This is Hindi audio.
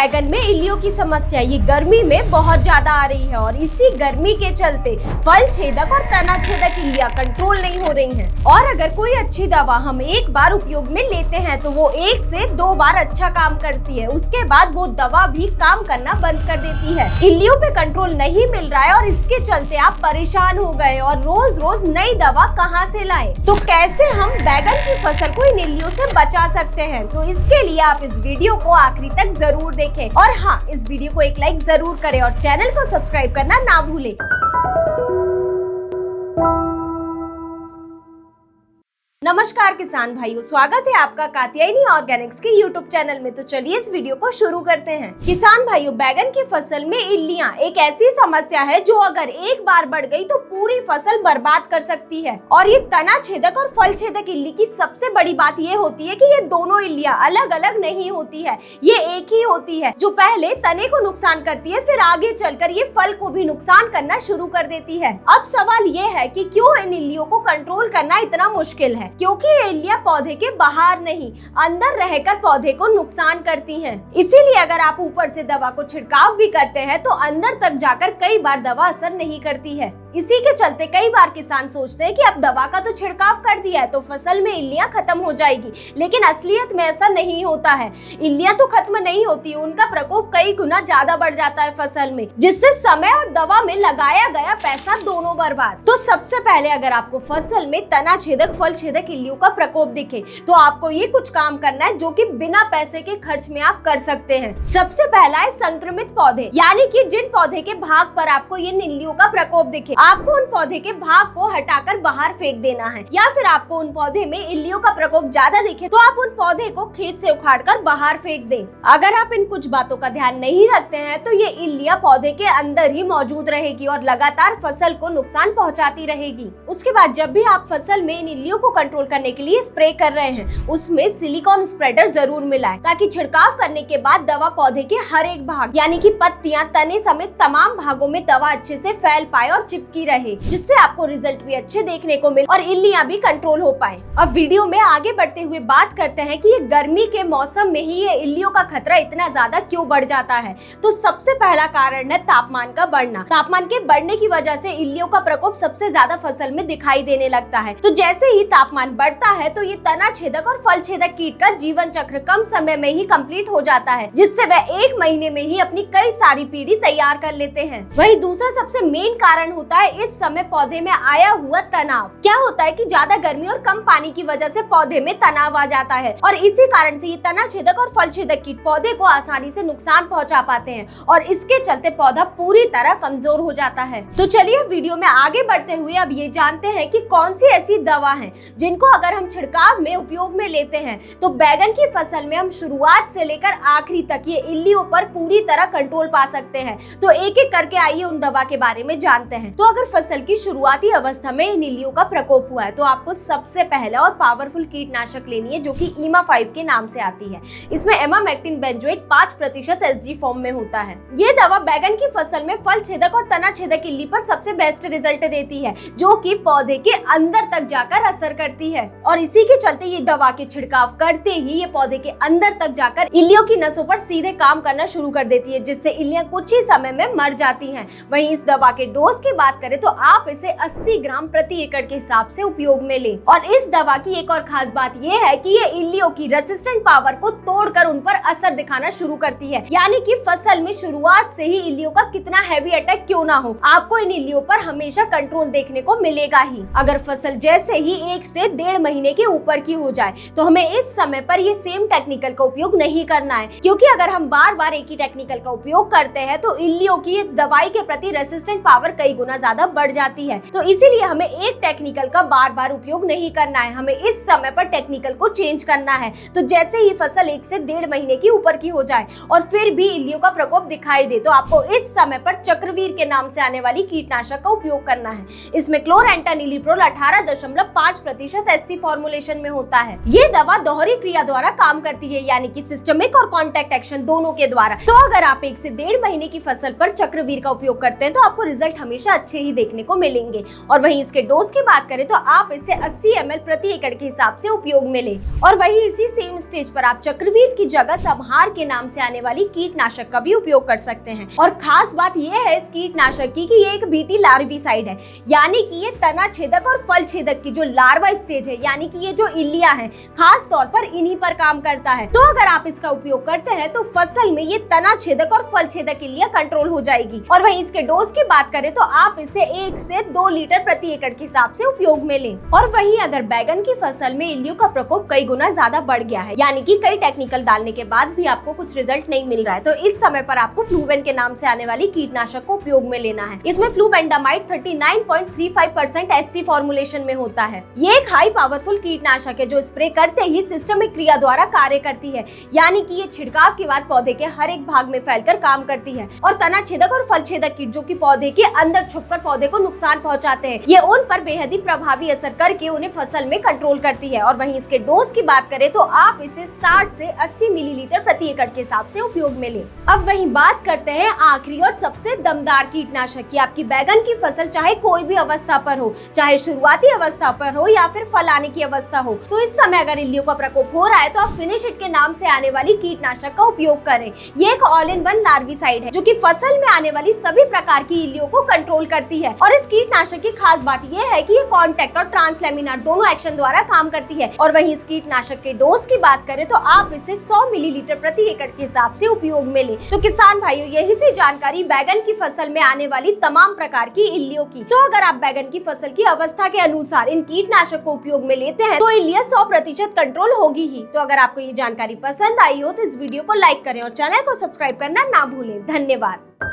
बैगन में इल्लियों की समस्या ये गर्मी में बहुत ज्यादा आ रही है और इसी गर्मी के चलते फल छेदक और तना छेदक इल्लियां कंट्रोल नहीं हो रही हैं। और अगर कोई अच्छी दवा हम एक बार उपयोग में लेते हैं तो वो 1 से 2 बार अच्छा काम करती है, उसके बाद वो दवा भी काम करना बंद कर देती है। इल्लियों पे कंट्रोल नहीं मिल रहा है और इसके चलते आप परेशान हो गए और रोज रोज नई दवा कहाँ से लाएं? तो कैसे हम बैगन की फसल को इन इल्लियों से बचा सकते हैं? तो इसके लिए आप इस वीडियो को आखिरी तक जरूर देखें और हाँ, इस वीडियो को एक लाइक जरूर करें और चैनल को सब्सक्राइब करना ना भूलें। नमस्कार किसान भाइयों, स्वागत है आपका कात्यायनी ऑर्गेनिक्स के यूट्यूब चैनल में। तो चलिए इस वीडियो को शुरू करते हैं। किसान भाइयों, बैगन की फसल में इल्लियां एक ऐसी समस्या है जो अगर एक बार बढ़ गई तो पूरी फसल बर्बाद कर सकती है। और ये तना छेदक और फल छेदक इल्ली की सबसे बड़ी बात ये होती है कि ये दोनों इल्लियां अलग अलग नहीं होती है, ये एक ही होती है जो पहले तने को नुकसान करती है, फिर आगे चलकर ये फल को भी नुकसान करना शुरू कर देती है। अब सवाल ये है कि क्यों इन इल्लियों को कंट्रोल करना इतना मुश्किल है? क्योंकि ये इल्लियां पौधे के बाहर नहीं, अंदर रहकर पौधे को नुकसान करती हैं। इसीलिए अगर आप ऊपर से दवा को छिड़काव भी करते हैं तो अंदर तक जाकर कई बार दवा असर नहीं करती है। इसी के चलते कई बार किसान सोचते हैं कि अब दवा का तो छिड़काव कर दिया है तो फसल में इल्लियां खत्म हो जाएगी, लेकिन असलियत में ऐसा नहीं होता है। इल्लियां तो खत्म नहीं होती, उनका प्रकोप कई गुना ज्यादा बढ़ जाता है फसल में, जिससे समय और दवा में लगाया गया पैसा दोनों बर्बाद। तो सबसे पहले अगर आपको फसल में तना छेदक फल छेदक इल्लियों का प्रकोप दिखे तो आपको ये कुछ काम करना है जो कि बिना पैसे के खर्च में आप कर सकते हैं। सबसे पहला है संक्रमित पौधे, यानी कि जिन पौधे के भाग पर आपको ये इल्लियों का प्रकोप दिखे, आपको उन पौधे के भाग को हटाकर बाहर फेंक देना है। या फिर आपको उन पौधे में इल्लियों का प्रकोप ज्यादा दिखे तो आप उन पौधे को खेत से उखाड़कर बाहर फेंक दें। अगर आप इन कुछ बातों का ध्यान नहीं रखते हैं तो ये इल्लियां पौधे के अंदर ही मौजूद रहेगी और लगातार फसल को नुकसान पहुंचाती रहेगी। उसके बाद जब भी आप फसल में इन इल्लियों को कंट्रोल करने के लिए स्प्रे कर रहे हैं, उसमें सिलिकॉन स्प्रेडर जरूर मिलाएं, ताकि छिड़काव करने के बाद दवा पौधे के हर एक भाग यानी कि पत्तियां, तने समेत तमाम भागों में दवा अच्छे से फैल पाए और चिपकी रहे, जिससे आपको रिजल्ट भी अच्छे देखने को मिले और इल्लियां भी कंट्रोल हो पाए। अब वीडियो में आगे बढ़ते हुए बात करते हैं कि ये गर्मी के मौसम में ही ये इल्लियों का खतरा इतना ज्यादा क्यों बढ़ जाता है। तो सबसे पहला कारण है तापमान का बढ़ना। तापमान के बढ़ने की वजह से इल्लियों का प्रकोप सबसे ज्यादा फसल में दिखाई देने लगता है। तो जैसे ही तापमान बढ़ता है तो ये तना छेदक और फल छेदक कीट का जीवन चक्र कम समय में ही कंप्लीट हो जाता है, जिससे वह 1 महीने में ही अपनी कई सारी पीढ़ी तैयार कर लेते हैं। वही दूसरा सबसे मेन कारण होता है इस समय पौधे में आया हुआ तनाव। क्या होता है कि ज्यादा गर्मी और कम पानी की वजह से पौधे में तनाव आ जाता है और इसी कारण से ये तना छेदक और फल छेदक कीट पौधे को आसानी से नुकसान पहुंचा पाते हैं और इसके चलते पौधा पूरी तरह कमजोर हो जाता है। तो चलिए वीडियो में आगे बढ़ते हुए अब ये जानते हैं कि कौन सी ऐसी दवा है जिनको अगर हम छिड़काव में उपयोग में लेते हैं तो बैगन की फसल में हम शुरुआत से लेकर आखिरी तक ये इल्लियों पर पूरी तरह कंट्रोल पा सकते हैं। तो एक एक करके आइए उन दवा के बारे में जानते हैं। तो अगर फसल की शुरुआती अवस्था में इन इल्लियों का प्रकोप हुआ है तो आपको सबसे पहला और पावरफुल कीटनाशक लेनी है जो कि ईमा 5 के नाम से आती है। इसमें एमामेक्टिन बेंजोएट 5% एसजी फॉर्म में होता है। ये दवा बैगन की फसल में फल छेदक और तना छेदक इल्ली पर सबसे बेस्ट रिजल्ट देती है, जो कि पौधे के अंदर तक जाकर असर करती है और इसी के चलते ये दवा के छिड़काव करते ही ये पौधे के अंदर तक जाकर इल्लियों की नसों पर सीधे काम करना शुरू कर देती है, जिससे इल्लियां कुछ ही समय में मर जाती हैं। वहीं इस दवा के डोज की बात करें तो आप इसे 80 ग्राम प्रति एकड़ के हिसाब से उपयोग में लें। और इस दवा की एक और खास बात यह है कि ये इल्लियों की रेसिस्टेंट पावर को तोड़कर उन पर असर दिखाना शुरू करती है, यानी कि फसल में शुरुआत से ही इल्लियों का कितना हैवी अटैक क्यों ना हो, आपको इन इल्लियों पर हमेशा कंट्रोल देखने को मिलेगा ही। अगर फसल जैसे ही 1 से 1.5 महीने के ऊपर की हो जाए तो हमें इस समय पर ये सेम टेक्निकल का उपयोग नहीं करना है, क्योंकि अगर हम बार बार एक ही टेक्निकल का उपयोग करते हैं तो इल्लियों की दवाई के प्रति रेसिस्टेंट पावर कई गुना ज्यादा बढ़ जाती है। तो इसीलिए हमें एक टेक्निकल का बार बार उपयोग नहीं करना है, हमें इस समय पर टेक्निकल को चेंज करना है। तो जैसे ही फसल 1 से 1.5 महीने की ऊपर की हो जाए और फिर भी इल्लियों का प्रकोप दिखाई दे तो आपको इस समय पर चक्रवीर के नाम से आने वाली कीटनाशक का उपयोग करना है। इसमें क्लोरेंटानिलिप्रोल 18.5% एससी फॉर्मुलेशन में होता है। ये दवा दोहरी क्रिया द्वारा काम करती है, यानी कि सिस्टमिक और कॉन्टैक्ट एक्शन दोनों के द्वारा। तो अगर आप 1 से 1.5 महीने की फसल पर चक्रवीर का उपयोग करते हैं तो आपको रिजल्ट हमेशा अच्छे ही देखने को मिलेंगे। और वहीं इसके डोज की बात करें तो आप इसे 80 ml प्रति एकड़ के हिसाब से उपयोग में लें। और वहीं इसी सेम स्टेज पर आप चक्रवीर की जगह संहार के नाम से आने वाली कीटनाशक का भी उपयोग कर सकते हैं। और खास बात यह है इस कीटनाशक की कि ये एक बीटी लार्विसाइड है, यानी कि ये तना छेदक और फल छेदक की जो लार्वा स्टेज है, यानी कि ये जो इल्लियां हैं, खास तौर पर इन्हीं पर काम करता है। तो अगर आप इसका उपयोग करते हैं तो फसल में ये तना छेदक और फल छेदक इल्लियां कंट्रोल हो जाएगी। और वहीं इसके डोज की बात करें तो आप इसे 1 से 2 लीटर प्रति एकड़ के हिसाब से उपयोग में लें। और वहीं अगर बैगन की फसल में इल्लियों का प्रकोप कई गुना ज्यादा बढ़ गया है, यानी कि कई टेक्निकल डालने के बाद भी आपको कुछ रिजल्ट नहीं मिल रहा है, तो इस समय पर आपको फ्लूवेन के नाम से आने वाली कीटनाशक को उपयोग में लेना है। इसमें फ्लूबेंडामाइड 39.35% SC फॉर्मुलेशन में होता है। ये एक हाई पावरफुल कीटनाशक है जो स्प्रे करते ही सिस्टमिक क्रिया द्वारा कार्य करती है, यानी कि ये छिड़काव के बाद पौधे के हर एक भाग में फैलकर काम करती है। और तना छेदक और फल छेदक कीट जो कि पौधे के अंदर छुपकर पौधे को नुकसान पहुंचाते हैं, ये उन पर बेहद ही प्रभावी असर करके उन्हें फसल में कंट्रोल करती है। और वहीं इसके डोज की बात करें तो आप इसे 60 से 80 मिलीलीटर प्रति एकड़ के हिसाब से उपयोग में लें। अब वहीं बात करते हैं आखिरी और सबसे दमदार कीटनाशक की। आपकी बैगन की फसल चाहे कोई भी अवस्था पर हो, चाहे शुरुआती अवस्था पर हो या फिर फल आने की अवस्था हो, तो इस समय अगर इल्लियों का प्रकोप हो रहा है तो आप फिनिश इट के नाम से आने वाली कीटनाशक का उपयोग करें। ये एक ऑल इन वन लार्विसाइड है जो कि फसल में आने वाली सभी प्रकार की इल्लियों को कंट्रोल करती है। और इस कीटनाशक की खास बात यह है कि ये कॉन्टैक्ट और ट्रांसलैमिनार दोनों एक्शन द्वारा काम करती है। और वहीं इस कीटनाशक के डोज की बात करें तो आप इसे 100 मिलीलीटर प्रति एकड़ के हिसाब से उपयोग में लें। तो किसान भाइयों, यही थी जानकारी बैगन की फसल में आने वाली तमाम प्रकार की इल्लियों की। तो अगर आप बैगन की फसल की अवस्था के अनुसार इन कीटनाशक को उपयोग में लेते हैं तो इल्लियां 100% कंट्रोल होगी ही। तो अगर आपको ये जानकारी पसंद आई हो तो इस वीडियो को लाइक करें और चैनल को सब्सक्राइब करना ना भूलें। धन्यवाद।